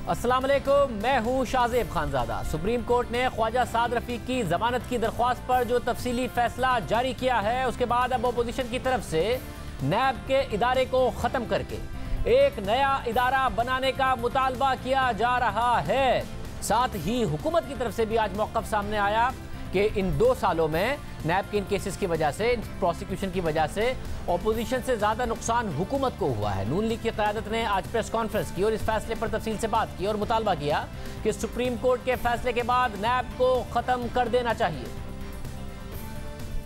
अस्सलाम वालेकुम, मैं हूं शाज़ेब खानज़ादा। सुप्रीम कोर्ट ने ख्वाजा साद रफ़ीक की जमानत की दरख्वास्त पर जो तफसीली फैसला जारी किया है, उसके बाद अब अपोजिशन की तरफ से नैब के इदारे को ख़त्म करके एक नया इदारा बनाने का मुतालबा किया जा रहा है। साथ ही हुकूमत की तरफ से भी आज मौक़िफ़ सामने आया कि इन 2 सालों में नैब के इन केसेस की वजह से, इन प्रोसिक्यूशन की वजह से ऑपोजिशन से ज़्यादा नुकसान हुकूमत को हुआ है। नून लीग की क़यादत ने आज प्रेस कॉन्फ्रेंस की और इस फैसले पर तफसील से बात की और मुतालबा किया कि सुप्रीम कोर्ट के फैसले के बाद नैब को ख़त्म कर देना चाहिए।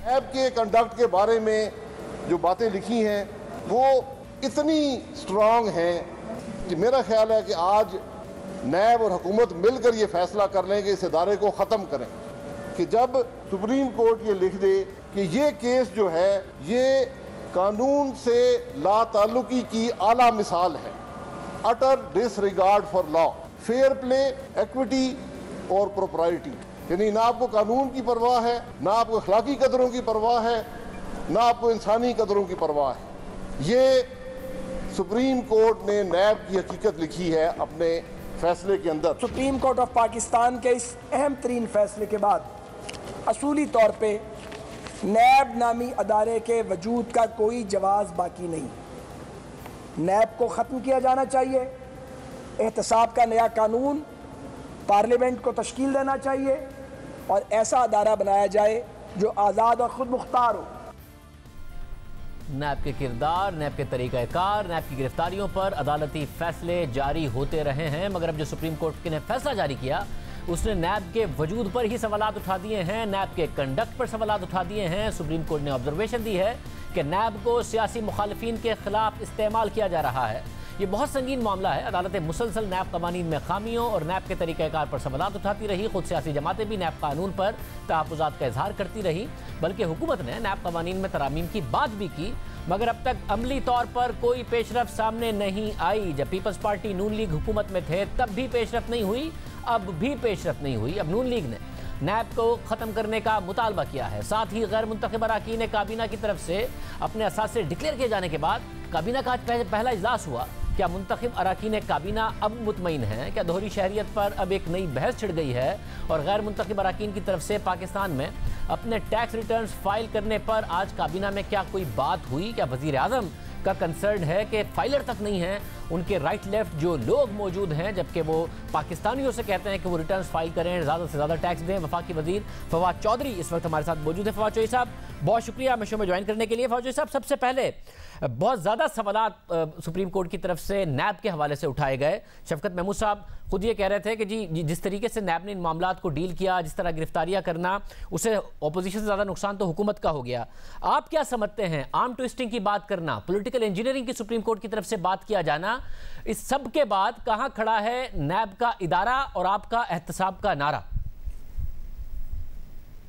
नैब के कंडक्ट के बारे में जो बातें लिखी हैं वो इतनी स्ट्रांग हैं कि मेरा ख्याल है कि आज नैब और हुकूमत मिलकर ये फैसला कर लें कि इस इदारे को ख़त्म करें। कि जब सुप्रीम कोर्ट ये लिख दे कि ये केस जो है ये कानून से लाताल्लुकी की आला मिसाल है, utter disregard for law, fair play, equity और प्रोप्राइटी, यानी ना आपको कानून की परवाह है, ना आपको अखलाकी कदरों की परवाह है, ना आपको इंसानी कदरों की परवाह है। ये सुप्रीम कोर्ट ने नैब की हकीकत लिखी है अपने फैसले के अंदर। सुप्रीम कोर्ट ऑफ पाकिस्तान के इस अहम तरीन फैसले के बाद असूली तौर पे नैब नामी अदारे के वजूद का कोई जवाज़ बाकी नहीं। नैब को ख़त्म किया जाना चाहिए। एहतसाब का नया कानून पार्लियामेंट को तश्कील देना चाहिए और ऐसा अदारा बनाया जाए जो आज़ाद और ख़ुद मुख्तार हो। नैब के किरदार, नैब के तरीक़ाकार, नैब की गिरफ्तारियों पर अदालती फैसले जारी होते रहे हैं, मगर अब जो सुप्रीम कोर्ट ने फैसला जारी किया उसने नैब के वजूद पर ही सवालात उठा दिए हैं, नैब के कंडक्ट पर सवालात उठा दिए हैं। सुप्रीम कोर्ट ने ऑब्जर्वेशन दी है कि नैब को सियासी मुखालिफिन के खिलाफ इस्तेमाल किया जा रहा है। ये बहुत संगीन मामला है। अदालतें मुसलसल नैब कवानीन में खामियों और नैब के तरीक़ाकार पर सवालात उठाती रही। खुद सियासी जमातें भी नैब कानून पर तहफ़्फ़ुज़ात का इजहार करती रही, बल्कि हुकूमत ने नैब कवानीन में तरामीम की बात भी की, मगर अब तक अमली तौर पर कोई पेशरफ सामने नहीं आई। जब पीपल्स पार्टी नून लीग हुकूमत में थे तब भी पेशरफ नहीं हुई, अब भी पेशरफ नहीं हुई। अब नून लीग ने नैब को ख़त्म करने का मुतालबा किया है। साथ ही गैर मुंतखब अरकान काबीना की तरफ से अपने असासे डिक्लेयर किए जाने के बाद काबीना का आज पहला इजलास हुआ। क्या मुंतखब अरकान काबीना अब मुतमईन हैं? क्या दोहरी शहरियत पर अब एक नई बहस छिड़ गई है? और गैर मुंतखब अरकान की तरफ से पाकिस्तान में अपने टैक्स रिटर्न्स फाइल करने पर आज काबीना में क्या कोई बात हुई? क्या वज़ीर आज़म का कंसर्न है कि फाइलर तक नहीं है, उनके राइट लेफ्ट जो लोग मौजूद हैं, जबकि वो पाकिस्तानियों से कहते हैं कि वो रिटर्न्स फाइल करें, ज़्यादा से ज़्यादा टैक्स दें। वफाकी वज़ीर फवाद चौधरी इस वक्त हमारे साथ मौजूद है। फवाद चौधरी साहब, बहुत शुक्रिया हमें शो में ज्वाइन करने के लिए। फवाद चौधरी साहब, सबसे पहले बहुत ज़्यादा सवालात सुप्रीम कोर्ट की तरफ से नैब के हवाले से उठाए गए। शफकत महमूद साहब खुद ये कह रहे थे कि जी जिस तरीके से नैब ने इन मामलात को डील किया, जिस तरह गिरफ्तारियां करना, उससे ऑपोजिशन से ज़्यादा नुकसान तो हुकूमत का हो गया। आप क्या समझते हैं, आर्म ट्विस्टिंग की बात करना, पॉलिटिकल इंजीनियरिंग की सुप्रीम कोर्ट की तरफ से बात किया जाना, इस सब के बाद कहाँ खड़ा है नैब का इदारा और आपका एहतसाब का नारा?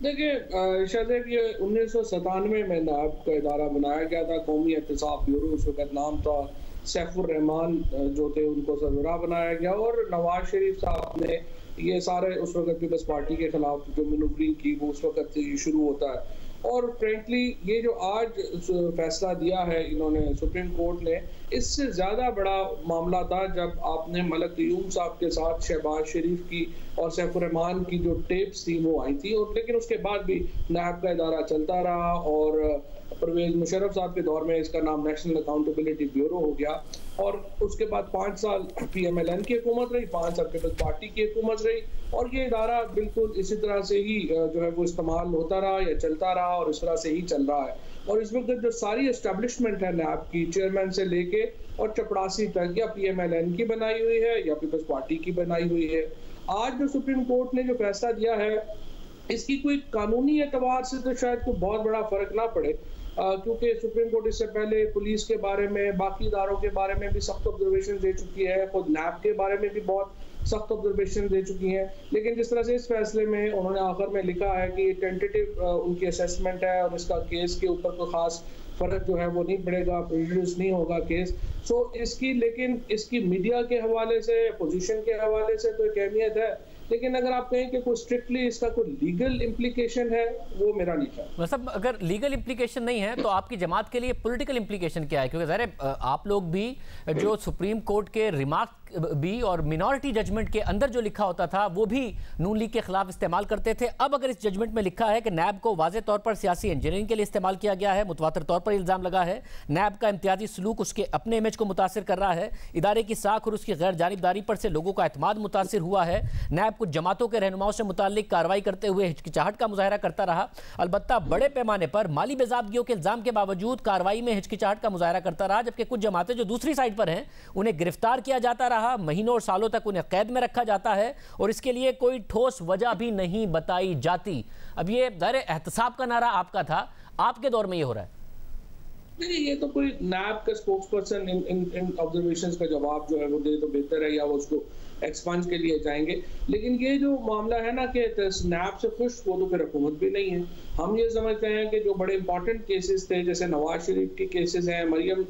देखिए शायद ये 1997 में नैब का इदारा बनाया गया था, कौमी एहतसाब ब्यूरो उस वक्त नाम था। सैफुर रहमान जो थे उनको सरबराह बनाया गया और नवाज शरीफ साहब ने ये सारे उस वक्त पीपल्स पार्टी के खिलाफ जो मनूवरिंग की वो उस वक्त से शुरू होता है। और फ्रेंकली ये जो आज फैसला दिया है इन्होंने सुप्रीम कोर्ट ने, इससे ज़्यादा बड़ा मामला था जब आपने मलक क़यूम साहब के साथ शहबाज शरीफ की और सैफुर रहमान की जो टेप्स थी वो आई थी। और लेकिन उसके बाद भी नैब का इदारा चलता रहा और परवेज मुशर्रफ साहब के दौर में इसका नाम नेशनल अकाउंटेबिलिटी ब्यूरो हो गया। और उसके बाद 5 साल PMLN की हुकूमत रही, 5 साल पीपल्स पार्टी की हुकूमत रही और ये इदारा बिल्कुल इसी तरह से ही जो है वो इस्तेमाल होता रहा या चलता रहा और इस तरह से ही चल रहा है। और इस वक्त जो सारी एस्टेब्लिशमेंट है नैब की, चेयरमैन से लेके और चपड़ासी तक, या PMLN की बनाई हुई है या पीपल्स पार्टी की बनाई हुई है। आज जो सुप्रीम कोर्ट ने जो फैसला दिया है इसकी कोई कानूनी एतबार से तो शायद कोई बहुत बड़ा फर्क ना पड़े, क्योंकि सुप्रीम कोर्ट इससे पहले पुलिस के बारे में, बाकी इदारों के बारे में भी सख्त ऑब्जर्वेशन दे चुकी है, खुद नैब के बारे में भी बहुत सख्त ऑब्जर्वेशन दे चुकी हैं। लेकिन जिस तरह से इस फैसले में उन्होंने आखिर में लिखा है कि टेंटेटिव उनकी असेसमेंट है और इसका केस के ऊपर कोई खास फर्क जो है वो नहीं पड़ेगा, प्रेजुडिस नहीं होगा केस। सो इसकी, लेकिन इसकी मीडिया के हवाले से, पोजीशन के हवाले से तो एक अहमियत है, लेकिन अगर आप कहें कि कोई स्ट्रिक्टली इसका कोई लीगल इम्प्लीकेशन है, वो मेरा नहीं था। मतलब अगर लीगल इम्प्लीकेशन नहीं है तो आपकी जमात के लिए पॉलिटिकल इम्प्लीकेशन क्या है? क्योंकि ज़ाहिर आप लोग भी जो सुप्रीम कोर्ट के रिमार्क भी और मिनॉरिटी जजमेंट के अंदर जो लिखा होता था वो भी नून लीग के खिलाफ इस्तेमाल करते थे। अब अगर इस जजमेंट में लिखा है कि नैब को वाज़ेह तौर पर सियासी इंजीनियरिंग के लिए इस्तेमाल किया गया है, मुतवातिर तौर पर इल्ज़ाम लगा है, नैब का इम्तियाजी सलूक उसके अपने इमेज को मुतासिर कर रहा है, इदारे की साख और उसकी गैर जानिबदारी पर से लोगों का एतमाद मुतासिर हुआ है, नैब कुछ जमातों के रहनुमाओं से मुताल्लिक कार्रवाई करते हुए हिचकिचाहट का मुजाहरा करता रहा, अलबत्ता बड़े पैमाने पर माली बेज़ाबगियों के इल्ज़ाम के बावजूद कार्रवाई में हिचकिचाहट का मुजाहरा करता रहा, जबकि कुछ जमातें जो दूसरी साइड पर हैं उन्हें गिरफ्तार किया जाता रहा, महीनों और सालों तक उन्हें कैद में रखा जाता है और इसके लिए कोई ठोस वजह भी नहीं बताई जाती। अब ये ज़ाहिर एहतसाब का नारा आपका था, आपके दौर में ये हो रहा है? नहीं, ये तो कोई नैब का स्पोक्स पर्सन इन ऑब्जर्वेशंस का जवाब जो है वो दे तो बेहतर है, या वो उसको एक्सपंज के लिए जाएंगे। लेकिन ये जो मामला है ना कि नैब से खुश, वो तो फिर हुकूमत भी नहीं है। हम ये समझते हैं कि जो बड़े इंपॉर्टेंट केसेस थे, जैसे नवाज शरीफ के केसेस हैं, मरियम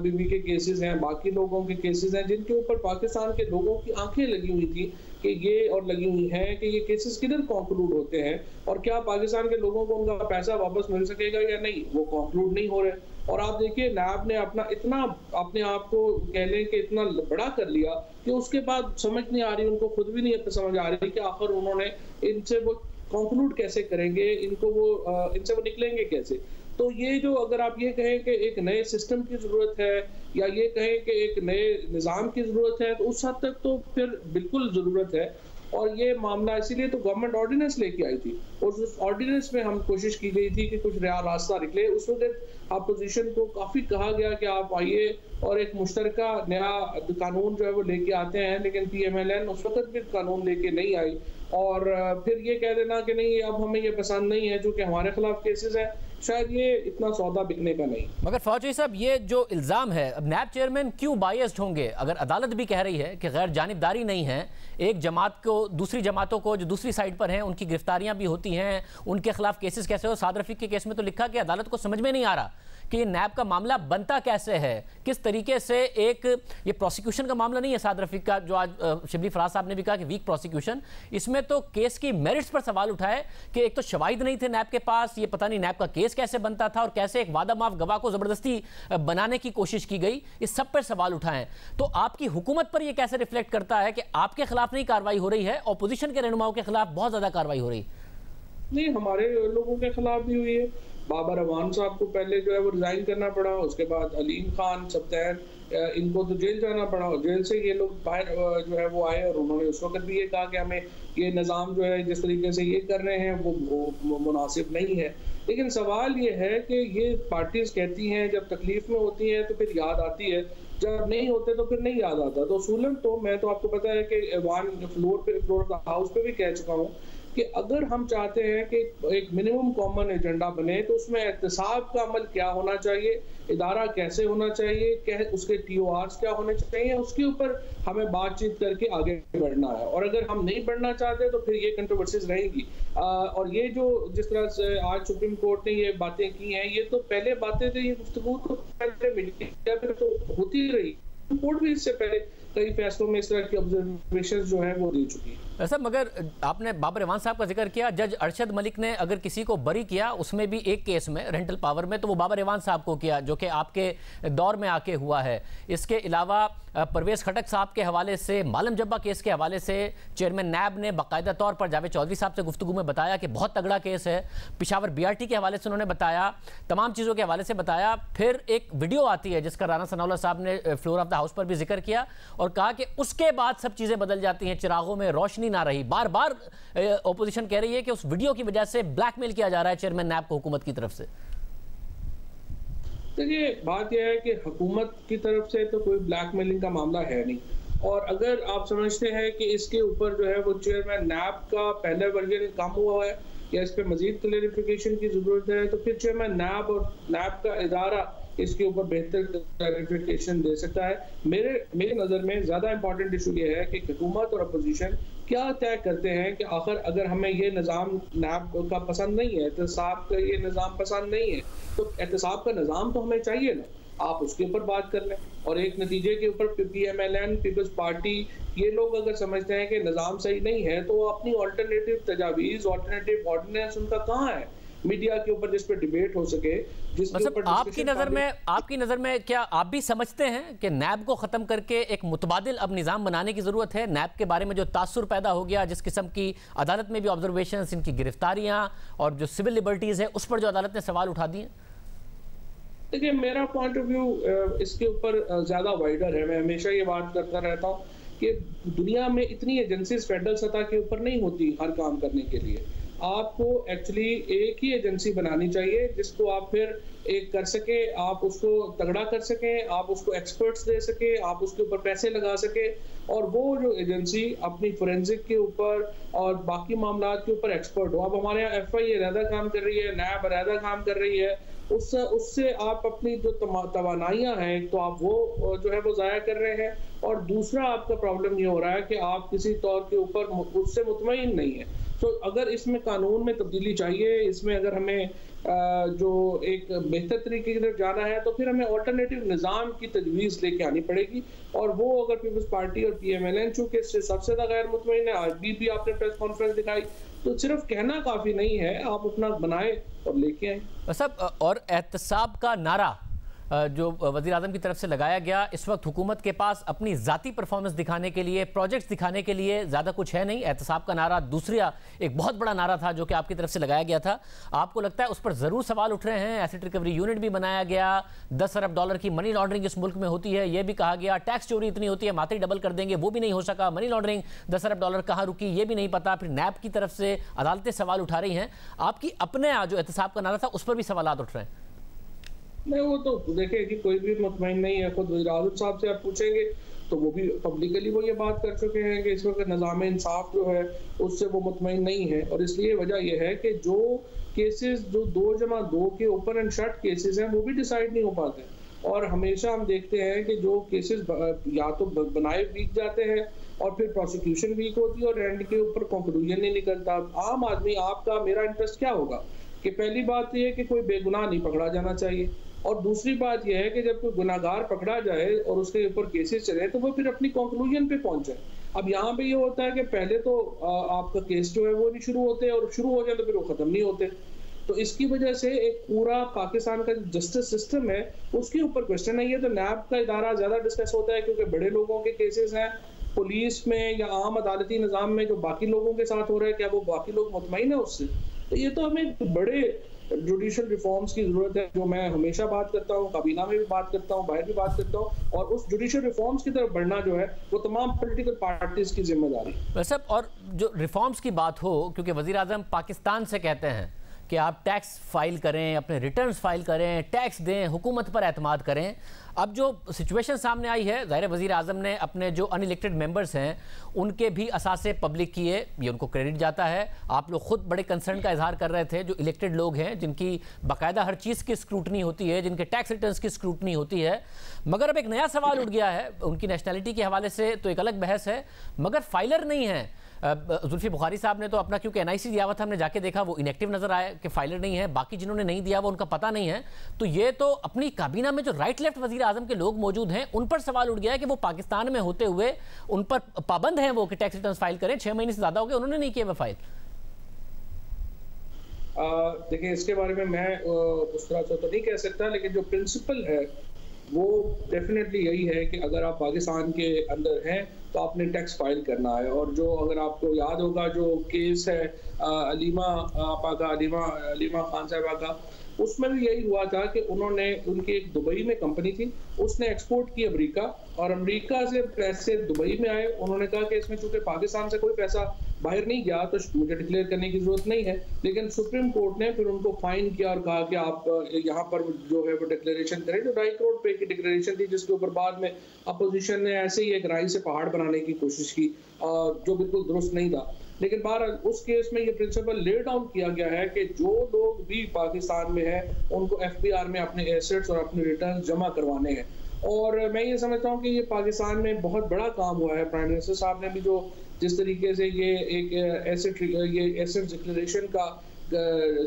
बीबी के केसेस हैं, बाकी लोगों के केसेस हैं, जिनके ऊपर पाकिस्तान के लोगों की आंखें लगी हुई थी कि ये और लगी हुई हैं कि ये केसेस किधर कंक्लूड होते हैं और क्या पाकिस्तान के लोगों को उनका पैसा वापस मिल सकेगा या नहीं, वो कंक्लूड नहीं हो रहे। और आप देखिए नैब ने अपना इतना अपने आप को कह लें कि इतना बड़ा कर लिया कि उसके बाद समझ नहीं आ रही, उनको खुद भी नहीं समझ आ रही कि आखिर उन्होंने इनसे वो कंक्लूड कैसे करेंगे, इनको वो इनसे वो निकलेंगे कैसे। तो ये जो अगर आप ये कहें कि एक नए सिस्टम की ज़रूरत है या ये कहें कि एक नए निज़ाम की ज़रूरत है, तो उस हद तक तो फिर बिल्कुल ज़रूरत है। और ये मामला इसीलिए तो गवर्नमेंट ऑर्डिनेंस लेके आई थी और उस ऑर्डिनेंस में हम कोशिश की गई थी कि कुछ रास्ता निकले। उस वक्त अपोजिशन को काफ़ी कहा गया कि आप आइए और एक मुश्तरका नया कानून जो है वो लेके आते हैं, लेकिन PMLN उस वक्त भी कानून लेके नहीं आई और फिर ये कह देना कि नहीं अब हमें ये पसंद नहीं है, जो कि हमारे खिलाफ केसेस हैं, शायद ये इतना सौदा बिकने का नहीं। मगर फौजी साहब, ये जो इल्ज़ाम है, अब नैब चेयरमैन क्यों बायस्ड होंगे? अगर अदालत भी कह रही है कि गैर जानिबदारी नहीं है, एक जमात को दूसरी जमातों को जो दूसरी साइड पर हैं उनकी गिरफ्तारियां भी होती हैं, उनके खिलाफ केसेस कैसे हो। साद रफीक के केस में तो लिखा कि अदालत को समझ में नहीं आ रहा कि ये नैब का मामला बनता कैसे है, किस तरीके से एक ये प्रोसिक्यूशन का मामला नहीं है साद रफीक का, जो आज शिबली फराज साहब ने भी कहा कि वीक प्रोसिक्यूशन, इसमें तो केस की मेरिट्स पर सवाल उठाए कि एक तो शवाहिद नहीं थे नैब के पास, ये पता नहीं नैब का केस कैसे बनता था और कैसे एक वादा माफ गवाह को जबरदस्ती बनाने की कोशिश की गई, इस सब पर सवाल उठाएं। तो आपकी हुकूमत पर यह कैसे रिफ्लेक्ट करता है कि आपके खिलाफ नहीं कार्रवाई हो रही है, अपोजिशन के रहनुमाओं के खिलाफ बहुत ज्यादा कार्रवाई हो रही है? नहीं, हमारे लोगों के खिलाफ भी हुई है। बाबर अवान साहब को पहले जो है वो रिजाइन करना पड़ा, उसके बाद अलीम खान, सब्तैन, इनको तो जेल जाना पड़ा और जेल से ये लोग बाहर जो है वो आए और उन्होंने उस वक्त भी ये कहा कि हमें ये निज़ाम जो है जिस तरीके से ये कर रहे हैं वो मुनासिब नहीं है। लेकिन सवाल ये है कि ये पार्टीज कहती हैं जब तकलीफ में होती हैं तो फिर याद आती है, जब नहीं होते तो फिर नहीं याद आता। तो असूलन तो मैं तो आपको पता है कि फ्लोर ऑफ द हाउस पे भी कह चुका हूँ कि अगर हम चाहते हैं कि एक मिनिमम कॉमन एजेंडा बने तो उसमें एहतसाब का अमल क्या होना चाहिए, इदारा कैसे होना चाहिए, उसके TORs क्या होने चाहिए, उसके ऊपर हमें बातचीत करके आगे बढ़ना है। और अगर हम नहीं बढ़ना चाहते तो फिर ये कंट्रोवर्सीज रहेंगी। और ये जो जिस तरह से आज सुप्रीम कोर्ट ने ये बातें की हैं, ये तो पहले बातें थी, ये गुफ्तगू तो पहले मीडिया पे तो होती रही। कोर्ट भी इससे पहले कई फैसलों में इस तरह की ऑब्जर्वेशन जो है वो दे चुकी है। ऐसा मगर आपने बाबर अवान साहब का जिक्र किया, जज अरशद मलिक ने अगर किसी को बरी किया उसमें भी एक केस में रेंटल पावर में, तो वो बाबर अवान साहब को किया जो कि आपके दौर में आके हुआ है। इसके अलावा परवेज खटक साहब के हवाले से, मालम जब्बा केस के हवाले से चेयरमैन नैब ने बाकायदा तौर पर जावेद चौधरी साहब से गुफ्तगू में बताया कि बहुत तगड़ा केस है। पिशावर BRT के हवाले से उन्होंने बताया, तमाम चीज़ों के हवाले से बताया। फिर एक वीडियो आती है जिसका राना सनाउल्लाह साहब ने फ्लोर ऑफ द हाउस पर भी जिक्र किया और कहा कि उसके बाद सब चीज़ें बदल जाती हैं, चिरागों में रोशनी ना रही। बार बार ओपोजिशन कह रही है कि उस वीडियो की वजह से ब्लैकमेल किया जा रहा है चेयरमैन नैब को हुकूमत की तरफ से। देखिए, बात यह है कि हुकूमत की तरफ से तो कोई ब्लैकमेलिंग का मामला है नहीं, और अगर आप समझते हैं कि इसके ऊपर जो है वो चेयरमैन नैब का पहला वर्जन कम हुआ है या इस पर मजीद क्लैरिफिकेशन की जरूरत है, तो फिर चेयरमैन नैब और नैब का इदारा इसके ऊपर बेहतर क्लैरिफिकेशन दे सकता है। मेरे नज़र में ज़्यादा इंपॉर्टेंट इशू ये है कि हुकूमत और अपोजिशन क्या तय करते हैं कि आखिर अगर हमें ये निज़ाम नैब का पसंद नहीं है, एहतसाब का ये निज़ाम पसंद नहीं है, तो एहतसाब का निज़ाम तो हमें चाहिए ना, आप उसके ऊपर बात कर लें। और एक नतीजे के ऊपर PMLN, पीपल्स पार्टी, ये लोग अगर समझते हैं कि निज़ाम सही नहीं है तो अपनी ऑल्टरनेटिव तजावीज़, ऑल्टरनेटिव ऑर्डिनेंस उनका कहाँ है? मीडिया के ऊपर जिस पे डिबेट हो सके, जिसके मतलब ऊपर आपकी नज़र में क्या आप भी समझते हैं कि नैब को ख़त्म करके एक मुतबादिल अब निज़ाम बनाने की ज़रूरत है? नैब के बारे में जो तासुर पैदा हो गया, जिस किस्म की अदालत में भी ऑब्जर्वेशंस, इनकी गिरफ्तारियां और जो सिविल लिबर्टीज़ है उस पर जो अदालत ने सवाल उठा दिए? देखिए, मेरा पॉइंट ऑफ व्यू इसके ऊपर ज़्यादा वाइडर है। मैं हमेशा ये बात करता रहता हूँ कि दुनिया में इतनी एजेंसीज फेडरल सतह के ऊपर नहीं होती हर काम करने के लिए। आपको एक्चुअली एक ही एजेंसी बनानी चाहिए जिसको आप फिर एक कर सके, आप उसको तगड़ा कर सकें, आप उसको एक्सपर्ट्स दे सके, आप उसके ऊपर पैसे लगा सके, और वो जो एजेंसी अपनी फोरेंसिक के ऊपर और बाकी मामला के ऊपर एक्सपर्ट हो। अब हमारे यहाँ FI अलहदा काम कर रही है, नैब अलहदा काम कर रही है, उससे आप अपनी जो तवानाइयाँ हैं तो आप वो जो है वो ज़ाया कर रहे हैं, और दूसरा आपका प्रॉब्लम ये हो रहा है कि आप किसी तौर के ऊपर उससे मुतमईन नहीं है। तो अगर इसमें कानून में तब्दीली चाहिए, इसमें अगर हमें जो एक बेहतर तरीके की तरफ जाना है, तो फिर हमें ऑल्टरनेटिव निज़ाम की तजवीज़ लेके आनी पड़ेगी, और वो अगर पीपल्स पार्टी और PMLN चूँकि इससे सबसे ज़्यादा गैर मुतमईन है, आज भी आपने प्रेस कॉन्फ्रेंस दिखाई, तो सिर्फ कहना काफ़ी नहीं है, आप अपना बनाए और लेके आए। सब और एहतसाब का नारा जो वज़ीर आज़म की तरफ से लगाया गया, इस वक्त हुकूमत के पास अपनी ज़ाती परफॉर्मेंस दिखाने के लिए, प्रोजेक्ट्स दिखाने के लिए ज़्यादा कुछ है नहीं। एहतसाब का नारा दूसरा एक बहुत बड़ा नारा था जो कि आपकी तरफ से लगाया गया था। आपको लगता है उस पर ज़रूर सवाल उठ रहे हैं? एसेट रिकवरी यूनिट भी बनाया गया, 10 अरब डॉलर की मनी लॉन्ड्रिंग इस मुल्क में होती है, यह भी कहा गया। टैक्स चोरी इतनी होती है, मात्र डबल कर देंगे, वो भी नहीं हो सका। मनी लॉन्ड्रिंग 10 अरब डॉलर कहाँ रुकी ये भी नहीं पता। फिर नैब की तरफ से अदालतें सवाल उठा रही हैं। आपकी अपने जो एहतसाब का नारा था उस पर भी सवाल उठ रहे हैं। नहीं, वो तो देखिए कि कोई भी मुतमईन नहीं है। खुद वज़ीर आज़म साहब से आप पूछेंगे तो वो भी पब्लिकली वो ये बात कर चुके हैं कि इस वक्त निज़ाम इंसाफ जो है उससे वो मुतमईन नहीं है, और इसलिए वजह यह है कि जो केसेस जो 2+2 के ओपन एंड शट केसेस हैं वो भी डिसाइड नहीं हो पाते, और हमेशा हम देखते हैं कि जो केसेस या तो बनाए वीक जाते हैं और फिर प्रोसिक्यूशन वीक होती है और एंड के ऊपर कंक्लूजन नहीं निकलता। आम आदमी, आपका मेरा इंटरेस्ट क्या होगा कि पहली बात यह है कि कोई बेगुनाह नहीं पकड़ा जाना चाहिए, और दूसरी बात यह है कि जब कोई गुनाहगार पकड़ा जाए और उसके ऊपर केसेस चले तो वो फिर अपनी कंक्लूजन पे पहुंचे। अब यहाँ पे ये होता है कि पहले तो आपका केस जो है वो नहीं शुरू होते, और शुरू हो जाए तो फिर वो खत्म नहीं होते। तो इसकी वजह से एक पूरा पाकिस्तान का जस्टिस सिस्टम है उसके ऊपर क्वेश्चन है। ये तो नैब का इदारा ज्यादा डिस्कस होता है क्योंकि बड़े लोगों के केसेस हैं। पुलिस में या आम अदालती निज़ाम में जो बाकी लोगों के साथ हो रहा है, क्या वो बाकी लोग मुतमईन है उससे? तो ये तो हमें बड़े जुडिशल रिफॉर्म्स की जरूरत है, जो मैं हमेशा बात करता हूँ, काबीना में भी बात करता हूँ, बाहर भी बात करता हूँ, और उस जुडिशल रिफॉर्म्स की तरफ बढ़ना जो है वो तमाम पॉलिटिकल पार्टीज की जिम्मेदारी है। वैसे और जो रिफॉर्म्स की बात हो, क्योंकि वज़ीर आज़म पाकिस्तान से कहते हैं कि आप टैक्स फाइल करें, अपने रिटर्न्स फाइल करें, टैक्स दें, हुकूमत पर एतमाद करें। अब जो सिचुएशन सामने आई है, ज़ाहिर वज़ीर आज़म ने अपने जो अनइलेक्टेड मेंबर्स हैं उनके भी असासे पब्लिक किए, ये उनको क्रेडिट जाता है। आप लोग खुद बड़े कंसर्न का इजहार कर रहे थे, जो इलेक्टेड लोग हैं जिनकी बाकायदा हर चीज़ की स्क्रूटनी होती है, जिनके टैक्स रिटर्न्स की स्क्रूटनी होती है। मगर अब एक नया सवाल उठ गया है, उनकी नेशनैलिटी के हवाले से तो एक अलग बहस है, मगर फाइलर नहीं है। जुल्फी बुखारी साहब ने तो अपना, क्योंकि NIC दिया हुआ था, हमने जाके देखा वो इनएक्टिव नजर आया कि फाइलर नहीं है, बाकी जिन्होंने नहीं दिया वो उनका पता नहीं है। तो ये तो अपनी काबीना में जो राइट लेफ्ट वजीर आजम के लोग मौजूद हैं उन पर सवाल उठ गया है कि वो पाकिस्तान में होते हुए उन पर पाबंद हैं वो कि टैक्स रिटर्न फाइल करें। 6 महीने से ज्यादा हो गए उन्होंने नहीं किया वो फाइल। देखिए, इसके बारे में मैं उस तरह से तो नहीं कह सकता, लेकिन जो प्रिंसिपल है वो डेफिनेटली यही है कि अगर आप पाकिस्तान के अंदर हैं तो आपने टैक्स फाइल करना है। और जो अगर आपको याद होगा जो केस है अलीमा खान साहबा का, उसमें भी यही हुआ था कि उन्होंने, उनकी एक दुबई में कंपनी थी, उसने एक्सपोर्ट की अमेरिका, और अमेरिका से पैसे दुबई में आए। उन्होंने कहा कि इसमें चूंकि पाकिस्तान से कोई पैसा बाहर नहीं गया तो मुझे डिक्लेयर करने की जरूरत नहीं है, लेकिन सुप्रीम कोर्ट ने फिर उनको फाइन किया और कहा कि आप यहाँ पर जो है वो डिक्लेरेशन करें। जो 2.5 करोड़ रुपए की डिक्लेरेशन थी, जिसके ऊपर बाद में अपोजिशन ने ऐसे ही एक राई से पहाड़ बनाने की कोशिश की, जो बिल्कुल दुरुस्त नहीं था। लेकिन बहरहाल उस केस में ये प्रिंसिपल ले डाउन किया गया है कि जो लोग भी पाकिस्तान में हैं उनको FBR में अपने एसेट्स और अपने रिटर्न जमा करवाने हैं। और मैं ये समझता हूँ कि ये पाकिस्तान में बहुत बड़ा काम हुआ है। प्राइम मिनिस्टर साहब ने भी जो जिस तरीके से ये एक एसेट डिक्लेरेशन का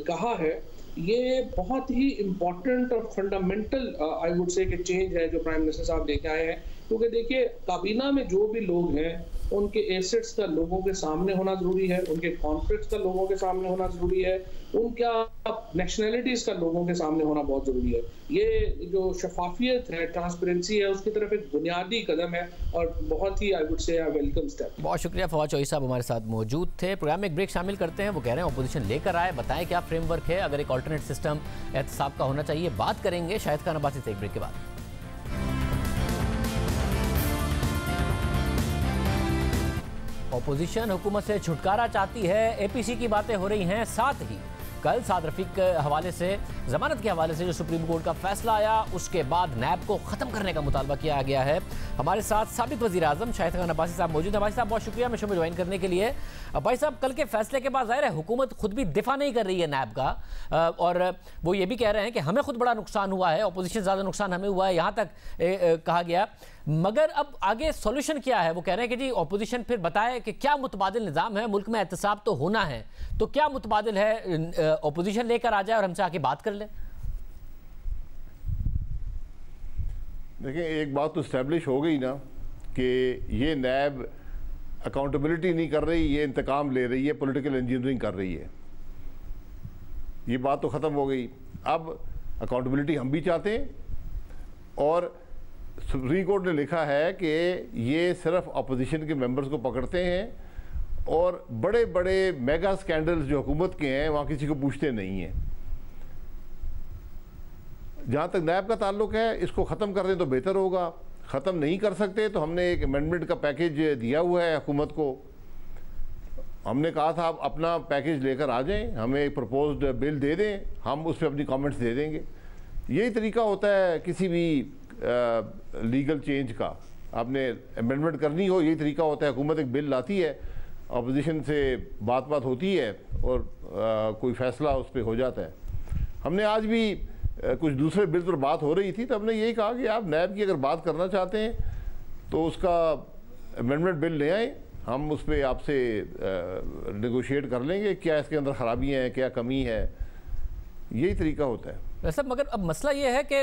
कहा है, ये बहुत ही इम्पोर्टेंट और फंडामेंटल आई वुड से चेंज है जो प्राइम मिनिस्टर साहब लेके आए हैं। क्योंकि देखिए, काबीना में जो भी लोग हैं उनके एसेट्स का लोगों के सामने होना जरूरी है, उनके कॉन्फ्लिक्ट्स का लोगों के सामने होना जरूरी है, उनका नेशनैलिटीज का लोगों के सामने होना बहुत जरूरी है। ये जो शफाफियत है, ट्रांसपेरेंसी है, उसकी तरफ एक बुनियादी कदम है और बहुत ही I would say welcome step. बहुत शुक्रिया फवाद चौधरी साहब हमारे साथ मौजूद थे। प्रोग्राम में एक ब्रेक शामिल करते हैं। वो कह रहे हैं अपोजिशन लेकर आए, बताएं क्या फ्रेमवर्क है, अगर एक ऑल्टरनेट सिस्टम एहतसाब का होना चाहिए, बात करेंगे शाहिद खान अब्बासी से एक ब्रेक के बाद। ऑपोजिशन हुकूमत से छुटकारा चाहती है, एपीसी की बातें हो रही हैं। साथ ही कल साद रफीक के हवाले से, जमानत के हवाले से जो सुप्रीम कोर्ट का फैसला आया, उसके बाद नैब को ख़त्म करने का मुतालबा किया गया है। हमारे साथ साबिक वज़ीर आज़म शाहिद खान अब्बासी साहब मौजूद हैं। भाई साहब बहुत शुक्रिया शो में ज्वाइन करने के लिए। भाई साहब, कल के फैसले के बाद ज़ाहिर है हुकूमत खुद भी दिफा नहीं कर रही है नैब का, और वो ये भी कह रहे हैं कि हमें खुद बड़ा नुकसान हुआ है, अपोजिशन ज़्यादा नुकसान हमें हुआ है, यहाँ तक कहा गया। मगर अब आगे सॉल्यूशन क्या है? वो कह रहे हैं कि जी ऑपोजिशन फिर बताए कि क्या मुतबादिल निज़ाम है, मुल्क में एहतसाब तो होना है, तो क्या मुतबादिल है, ऑपोजिशन लेकर आ जाए और हमसे आके बात कर ले। देखिए, एक बात तो इस्टेब्लिश हो गई ना कि ये नैब अकाउंटेबिलिटी नहीं कर रही, ये इंतकाम ले रही है, पॉलिटिकल इंजीनियरिंग कर रही है। ये बात तो ख़त्म हो गई। अब अकाउंटेबिलिटी हम भी चाहते हैं, और सुप्रीम कोर्ट ने लिखा है कि ये सिर्फ अपोजिशन के मेंबर्स को पकड़ते हैं और बड़े बड़े मेगा स्कैंडल्स जो हुकूमत के हैं वहाँ किसी को पूछते नहीं हैं। जहाँ तक नैब का ताल्लुक है, इसको ख़त्म कर दें तो बेहतर होगा। ख़त्म नहीं कर सकते तो हमने एक अमेंडमेंट का पैकेज दिया हुआ है हुकूमत को। हमने कहा था आप अपना पैकेज लेकर आ जाएं, हमें एक प्रपोज्ड बिल दे दें, हम उस पर अपनी कमेंट्स दे देंगे। यही तरीका होता है किसी भी लीगल चेंज का। आपने अमेंडमेंट करनी हो, यही तरीका होता है। हुकूमत एक बिल लाती है, अपोजिशन से बात होती है और कोई फ़ैसला उस पर हो जाता है। हमने आज भी कुछ दूसरे बिल पर बात हो रही थी, तो हमने यही कहा कि आप नैब की अगर बात करना चाहते हैं तो उसका अमेंडमेंट बिल ले आएँ, हम उस पर आपसे नेगोशिएट कर लेंगे, क्या इसके अंदर ख़राबियाँ हैं, क्या कमी है। यही तरीका होता है वैसे। मगर अब मसला ये है कि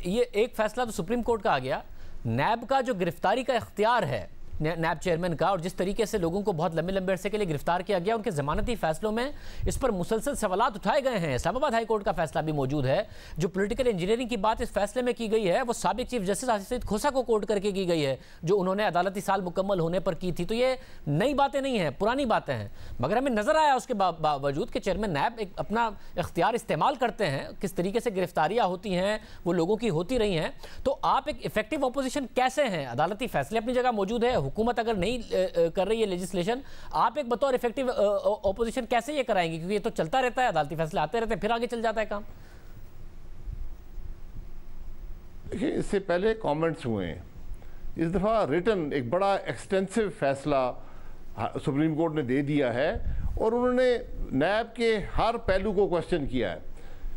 ये एक फैसला तो सुप्रीम कोर्ट का आ गया, नैब का जो गिरफ्तारी का इख्तियार है नैब चेयरमैन का, और जिस तरीके से लोगों को बहुत लंबे लंबे अरसे के लिए गिरफ्तार किया गया, उनके ज़मानती फैसलों में इस पर मुसलसल सवालात उठाए गए हैं। इस्लामाबाद हाई कोर्ट का फैसला भी मौजूद है। जो पॉलिटिकल इंजीनियरिंग की बात इस फैसले में की गई है, वो साबिक चीफ जस्टिस आसिफ सईद खोसा को कोर्ट करके की गई है, जो उन्होंने अदालती साल मुकम्मल होने पर की थी। तो ये नई बातें नहीं हैं, पुरानी बातें हैं। मगर हमें नजर आया उसके बावजूद कि चेयरमैन नैब एक अपना इख्तियार इस्तेमाल करते हैं, किस तरीके से गिरफ्तारियां होती हैं वो लोगों की होती रही हैं। तो आप एक इफेक्टिव अपोजिशन कैसे हैं? अदालती फैसले अपनी जगह मौजूद है, हुकूमत अगर नहीं कर रही है लेजिस्लेशन, आप एक बतौर इफेक्टिव ऑपोजिशन कैसे ये कराएंगे? क्योंकि ये तो चलता रहता है, अदालती फैसले आते रहते हैं, फिर आगे चल जाता है काम। देखिए, इससे पहले कमेंट्स हुए हैं, इस दफ़ा रिटन एक बड़ा एक्सटेंसिव फैसला सुप्रीम कोर्ट ने दे दिया है, और उन्होंने नैब के हर पहलू को क्वेश्चन किया है।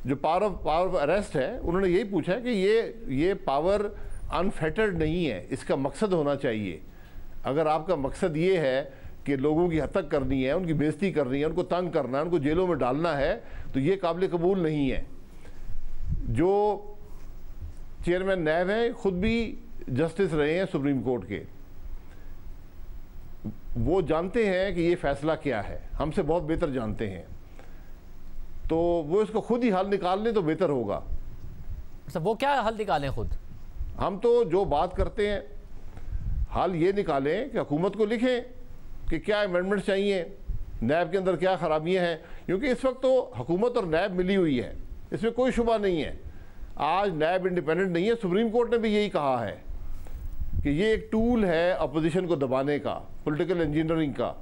जो पावर ऑफ अरेस्ट है, उन्होंने यही पूछा है कि ये पावर अनफेटर्ड नहीं है, इसका मकसद होना चाहिए। अगर आपका मकसद ये है कि लोगों की हत्या करनी है, उनकी बेइज्जती करनी है, उनको तंग करना है, उनको जेलों में डालना है, तो ये काबिल कबूल नहीं है। जो चेयरमैन नैब हैं, खुद भी जस्टिस रहे हैं सुप्रीम कोर्ट के, वो जानते हैं कि ये फैसला क्या है, हमसे बहुत बेहतर जानते हैं। तो वो इसको खुद ही हल निकाल लें तो बेहतर होगा। वो क्या हल निकालें खुद? हम तो जो बात करते हैं, हाल ये निकालें कि हुकूमत को लिखें कि क्या अमेंडमेंट चाहिए, नैब के अंदर क्या खराबियां हैं। क्योंकि इस वक्त तो हुकूमत और नैब मिली हुई है, इसमें कोई शुबा नहीं है। आज नैब इंडिपेंडेंट नहीं है। सुप्रीम कोर्ट ने भी यही कहा है कि ये एक टूल है अपोजिशन को दबाने का, पॉलिटिकल इंजीनियरिंग का।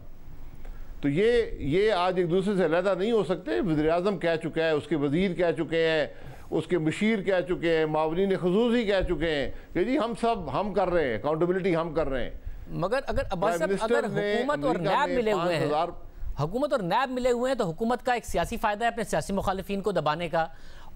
तो ये आज एक दूसरे से अलहदा नहीं हो सकते। वज़ीर आज़म कह चुका है, उसके वज़ीर कह चुके हैं, उसके मुशीर कह चुके हैं, मावनीन ख़ुसूसी कह चुके हैं कि जी हम कर रहे हैं, अकाउंटेबिलिटी हम कर रहे हैं। मगर अगर हुकूमत और नैब मिले हुए हैं, हुकूमत और नैब मिले हुए हैं, तो हुकूमत का एक सियासी फ़ायदा है अपने सियासी मुखालिफिन को दबाने का,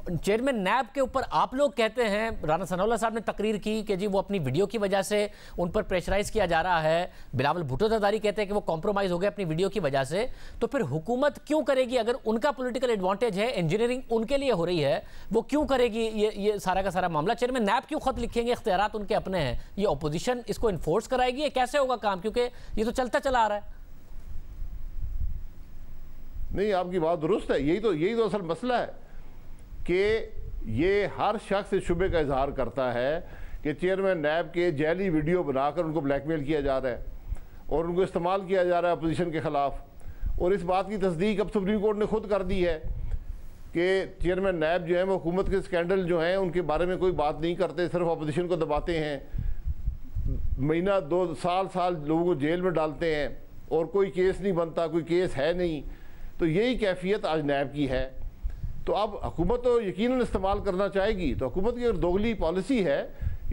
चेयरमैन नैब के ऊपर आप लोग कहते हैं, राना सनाउल्लाह साहब ने तकरीर की कि जी वो अपनी वीडियो की वजह से उन पर प्रेशराइज किया जा रहा है, बिलावल भुट्टो ज़रदारी कहते हैं कि वो कॉम्प्रोमाइज हो गए अपनी वीडियो की वजह से, तो फिर हुकूमत क्यों करेगी? अगर उनका पॉलिटिकल एडवांटेज है, इंजीनियरिंग उनके लिए हो रही है, वो क्यों करेगी ये सारा का सारा मामला? चेयरमैन नैब क्यों खत लिखेंगे? इख्तियारात उनके अपने हैं, ये अपोजिशन इसको इन्फोर्स कराएगी? ये कैसे होगा काम, क्योंकि ये तो चलता चला आ रहा है। नहीं, आपकी बात दुरुस्त है। यही तो असल मसला है कि ये हर शख्स इस शुबे का इजहार करता है कि चेयरमैन नैब के जैली वीडियो बनाकर उनको ब्लैकमेल किया जा रहा है और उनको इस्तेमाल किया जा रहा है अपोजिशन के ख़िलाफ़। और इस बात की तस्दीक अब सुप्रीम कोर्ट ने खुद कर दी है कि चेयरमैन नैब जो है वो हुकूमत के स्कैंडल जो हैं उनके बारे में कोई बात नहीं करते, सिर्फ अपोजिशन को दबाते हैं, महीना 2 साल लोगों को जेल में डालते हैं और कोई केस नहीं बनता, कोई केस है नहीं। तो यही कैफियत आज नैब की है। तो अब हुकूमत तो यकीनन इस्तेमाल करना चाहेगी। तो हुकूमत की अगर दोगली पॉलिसी है,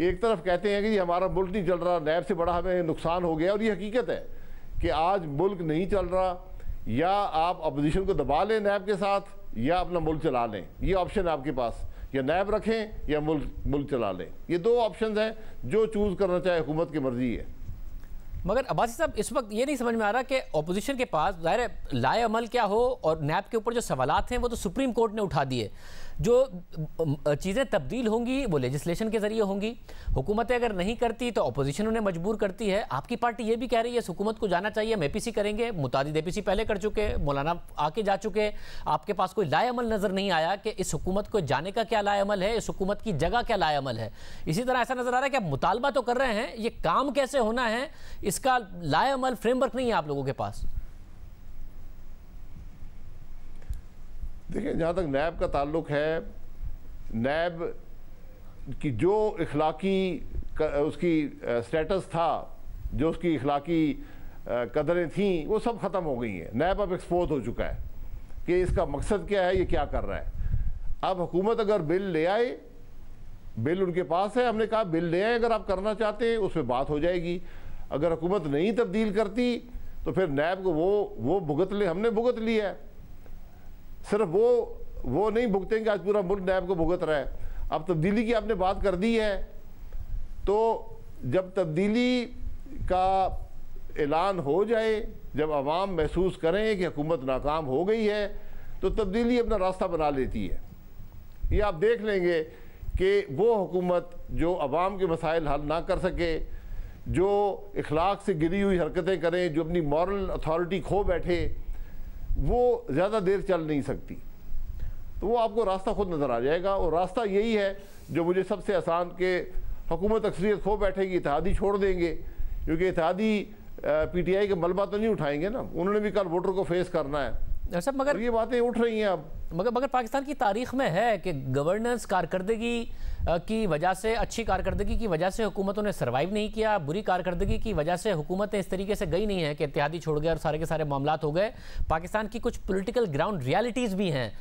एक तरफ कहते हैं कि हमारा मुल्क नहीं चल रहा, नैब से बड़ा हमें नुकसान हो गया, और ये हकीकत है कि आज मुल्क नहीं चल रहा, या आप अपोजिशन को दबा लें नैब के साथ या अपना मुल्क चला लें। ये ऑप्शन है आपके पास, या नैब रखें या मुल्क चला लें। ये 2 ऑप्शन हैं, जो चूज़ करना चाहे हुकूमत की मर्जी है। मगर अब्बासी साहब, इस वक्त ये नहीं समझ में आ रहा कि अपोजिशन के पास ज़ाहिर है लाए अमल क्या हो, और नैब के ऊपर जो सवालात हैं वो तो सुप्रीम कोर्ट ने उठा दिए। जो चीज़ें तब्दील होंगी वो लेजिस्लेशन के ज़रिए होंगी। हुकूमतें अगर नहीं करती तो अपोजिशन उन्हें मजबूर करती है। आपकी पार्टी ये भी कह रही है इस हुकूमत को जाना चाहिए, हम APC करेंगे, मुतादिद APC पहले कर चुके, मौलाना आके जा चुके। आपके पास कोई लाए अमल नज़र नहीं आया कि इस हुकूमत को जाने का क्या लाए अमल है, इस हुकूमत की जगह क्या लाए अमल है। इसी तरह ऐसा नज़र आ रहा है कि आप मुतालबा तो कर रहे हैं, ये काम कैसे होना है इसका लाए अमल फ्रेमवर्क नहीं है आप लोगों के पास। देखिए, जहाँ तक नैब का ताल्लुक है, नैब की जो इखलाकी उसकी स्टेटस था, जो उसकी इखलाकी कदरें थीं, वो सब ख़त्म हो गई हैं। नैब अब एक्सपोज हो चुका है कि इसका मकसद क्या है, ये क्या कर रहा है। अब हुकूमत अगर बिल ले आए, बिल उनके पास है, हमने कहा बिल ले आए, अगर आप करना चाहते हैं उस पर बात हो जाएगी। अगर हुकूमत नहीं तब्दील करती तो फिर नैब को वो भुगत ले, हमने भुगत लिया है। सिर्फ वो नहीं भुगतेंगे, आज पूरा मुल्क नैब को भुगत रहा है। अब तब्दीली की आपने बात कर दी है, तो जब तब्दीली का ऐलान हो जाए, जब आवाम महसूस करें कि हुकूमत नाकाम हो गई है, तो तब्दीली अपना रास्ता बना लेती है। ये आप देख लेंगे कि वो हुकूमत जो आवाम के मसाइल हल ना कर सके, जो इखलाक से गिरी हुई हरकतें करें, जो अपनी मॉरल अथॉरिटी खो बैठे, वो ज़्यादा देर चल नहीं सकती। तो वो आपको रास्ता खुद नज़र आ जाएगा, और रास्ता यही है जो मुझे सबसे आसान के हुकूमत अक्सरियत खो बैठेगी, इत्तेहादी छोड़ देंगे, क्योंकि इत्तेहादी PTI के मलबा तो नहीं उठाएंगे ना, उन्होंने भी कल वोटर को फेस करना है। सब मगर ये बातें उठ रही हैं अब। मगर पाकिस्तान की तारीख में है कि गवर्नेंस कारकर्दगी की वजह से, अच्छी कारकर्दगी की वजह से हुकूमतों ने सर्वाइव नहीं किया, बुरी कारकर्दगी की वजह से हुकूमतें इस तरीके से गई नहीं है कि इत्तेहादी छोड़ गए और सारे के सारे मामलात हो गए। पाकिस्तान की कुछ पॉलिटिकल ग्राउंड रियलिटीज़ भी हैं।